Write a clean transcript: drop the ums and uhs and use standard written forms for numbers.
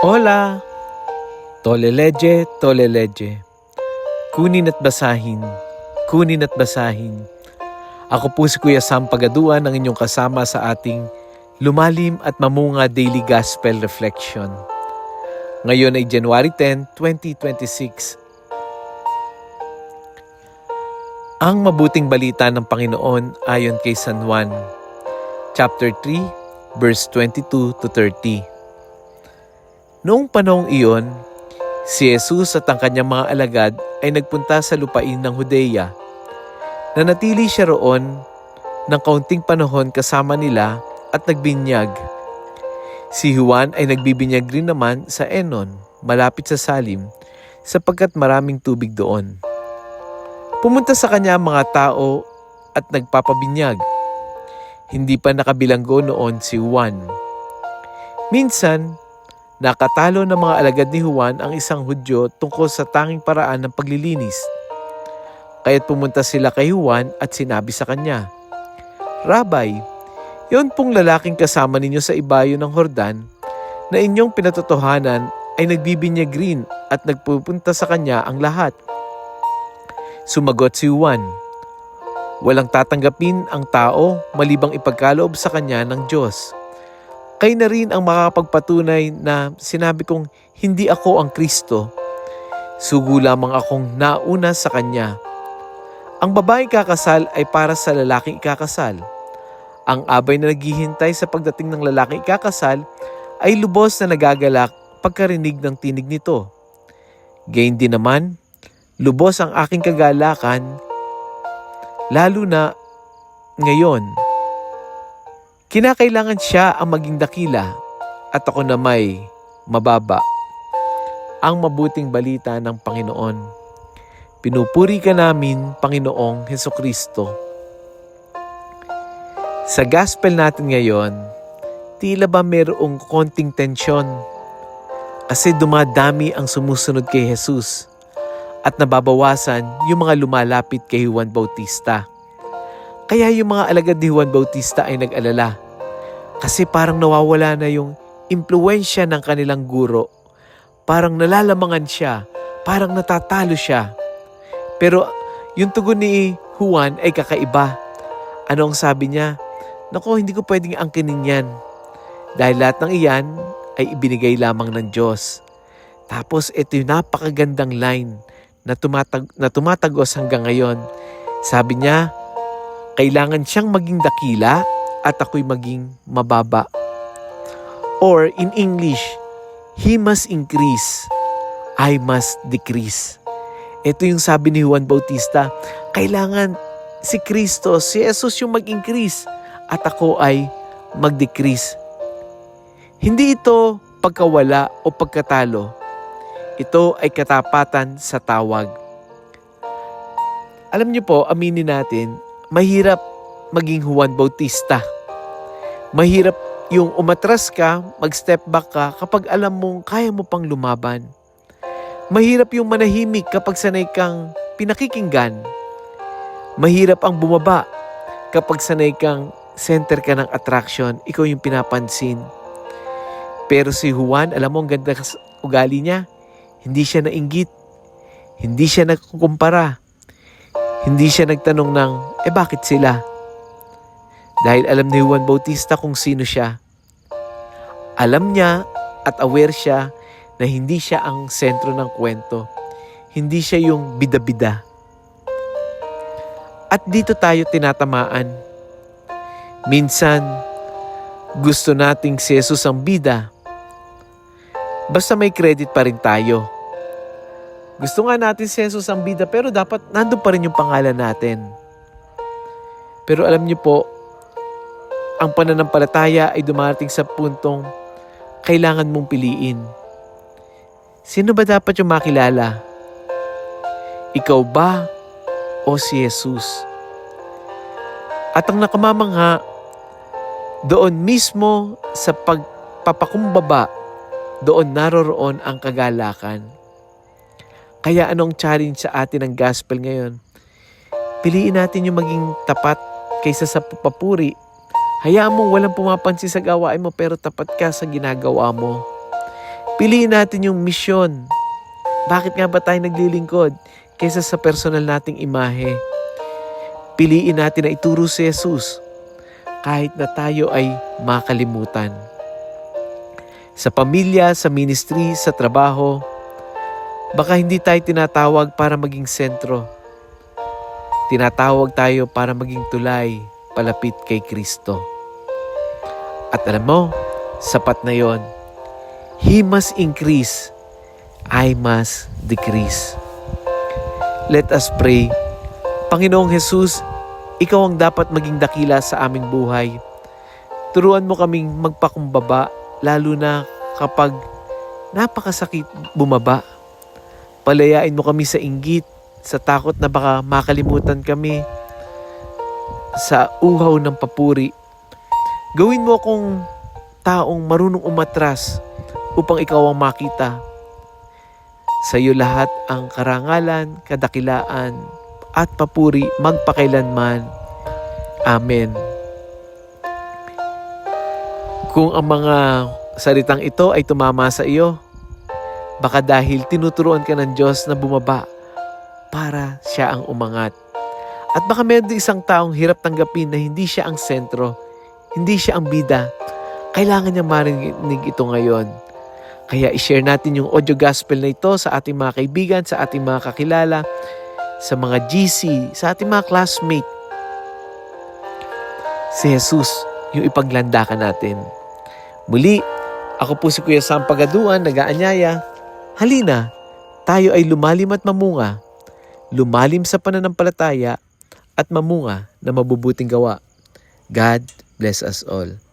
Hola! Toleleje, toleleje. Kunin at basahin, kunin at basahin. Ako po si Kuya Sam Pagaduan, ang inyong kasama sa ating lumalim at mamunga Daily Gospel Reflection. Ngayon ay January 10, 2026. Ang mabuting balita ng Panginoon ayon kay San Juan, chapter 3, verse 22 to 30. Noong panahong iyon, si Jesus at ang kanyang mga alagad ay nagpunta sa lupain ng Judea. Nanatili siya roon ng kaunting panahon kasama nila at nagbinyag. Si Juan ay nagbibinyag rin naman sa Enon, malapit sa Salim, sapagkat maraming tubig doon. Pumunta sa kanya ang mga tao at nagpapabinyag. Hindi pa nakabilanggo noon si Juan. Minsan, nakatalo ng mga alagad ni Juan ang isang Hudyo tungkol sa tanging paraan ng paglilinis. Kaya't pumunta sila kay Juan at sinabi sa kanya, "Rabay, yon pong lalaking kasama ninyo sa ibayo ng Hordan na inyong pinatotohanan ay nagbibinyag rin at nagpupunta sa kanya ang lahat." Sumagot si Juan, "Walang tatanggapin ang tao malibang ipagkaloob sa kanya ng Diyos. Kayo na rin ang makakapagpatunay na sinabi kong hindi ako ang Kristo. Sugo lamang akong nauna sa Kanya. Ang babaeng kakasal ay para sa lalaking ikakasal. Ang abay na naghihintay sa pagdating ng lalaking ikakasal ay lubos na nagagalak pagkarinig ng tinig nito. Gayun din naman, lubos ang aking kagalakan, lalo na ngayon. Kinakailangan siya ang maging dakila at ako na may mababa." Ang mabuting balita ng Panginoon. Pinupuri ka namin, Panginoong Hesukristo. Sa gospel natin ngayon, tila ba mayroong konting tensyon? Kasi dumadami ang sumusunod kay Jesus at nababawasan yung mga lumalapit kay Juan Bautista. Kaya yung mga alagad ni Juan Bautista ay nag-alala kasi parang nawawala na yung impluwensya ng kanilang guro. Parang nalalamangan siya, parang natatalo siya. Pero yung tugon ni Juan ay kakaiba. Ano ang sabi niya? "Naku, hindi ko pwedeng angkinin yan. Dahil lahat ng iyan ay ibinigay lamang ng Diyos." Tapos ito yung napakagandang line na tumatagos hanggang ngayon. Sabi niya, kailangan siyang maging dakila at ako'y maging mababa. Or in English, He must increase, I must decrease. Ito yung sabi ni Juan Bautista, kailangan si Kristo, si Jesus yung mag-increase at ako ay mag-decrease. Hindi ito pagkawala o pagkatalo. Ito ay katapatan sa tawag. Alam niyo po, aminin natin, mahirap maging Juan Bautista. Mahirap yung umatras ka, mag-step back ka kapag alam mong kaya mo pang lumaban. Mahirap yung manahimik kapag sanay kang pinakikinggan. Mahirap ang bumaba kapag sanay kang center ka ng attraction, ikaw yung pinapansin. Pero si Juan, alam mo ang ganda ugali niya, hindi siya nainggit, hindi siya nagkukumpara, hindi siya nagtanong ng, bakit sila? Dahil alam ni Juan Bautista kung sino siya. Alam niya at aware siya na hindi siya ang sentro ng kwento. Hindi siya yung bida-bida. At dito tayo tinatamaan. Minsan, gusto nating si Jesus ang bida. Basta may credit pa rin tayo. Gusto nga natin si Jesus ang bida pero dapat nandun pa rin yung pangalan natin. Pero alam niyo po, ang pananampalataya ay dumarating sa puntong kailangan mong piliin. Sino ba dapat yung makilala? Ikaw ba o si Jesus? At ang nakamamangha, doon mismo sa pagpapakumbaba, doon naroroon ang kagalakan. Kaya anong challenge sa atin ng gospel ngayon? Piliin natin yung maging tapat kaysa sa papuri. Hayaan mong walang pumapansin sa gawain mo pero tapat ka sa ginagawa mo. Piliin natin yung misyon. Bakit nga ba tayo naglilingkod kaysa sa personal nating imahe? Piliin natin na ituro si Jesus kahit na tayo ay makalimutan. Sa pamilya, sa ministry, sa trabaho, baka hindi tayo tinatawag para maging sentro. Tinatawag tayo para maging tulay palapit kay Kristo. At alam mo, sapat na yon. He must increase, I must decrease. Let us pray. Panginoong Jesus, Ikaw ang dapat maging dakila sa aming buhay. Turuan mo kaming magpakumbaba, lalo na kapag napakasakit bumaba. Palayain mo kami sa inggit, sa takot na baka makalimutan kami, sa uhaw ng papuri. Gawin mo akong taong marunong umatras upang Ikaw ang makita. Sa iyo lahat ang karangalan, kadakilaan, at papuri magpakailanman. Amen. Kung ang mga salitang ito ay tumama sa iyo, baka dahil tinuturuan ka ng Diyos na bumaba para siya ang umangat. At baka meron din isang taong hirap tanggapin na hindi siya ang sentro, hindi siya ang bida. Kailangan niya marinig ito ngayon. Kaya i-share natin yung audio gospel na ito sa ating mga kaibigan, sa ating mga kakilala, sa mga GC, sa ating mga classmate. Si Jesus, yung ipaglandakan natin. Muli, ako po si Kuya Sam Pagaduan, nag-aanyaya. Halina, tayo ay lumalim at mamunga. Lumalim sa pananampalataya at mamunga na mabubuting gawa. God bless us all.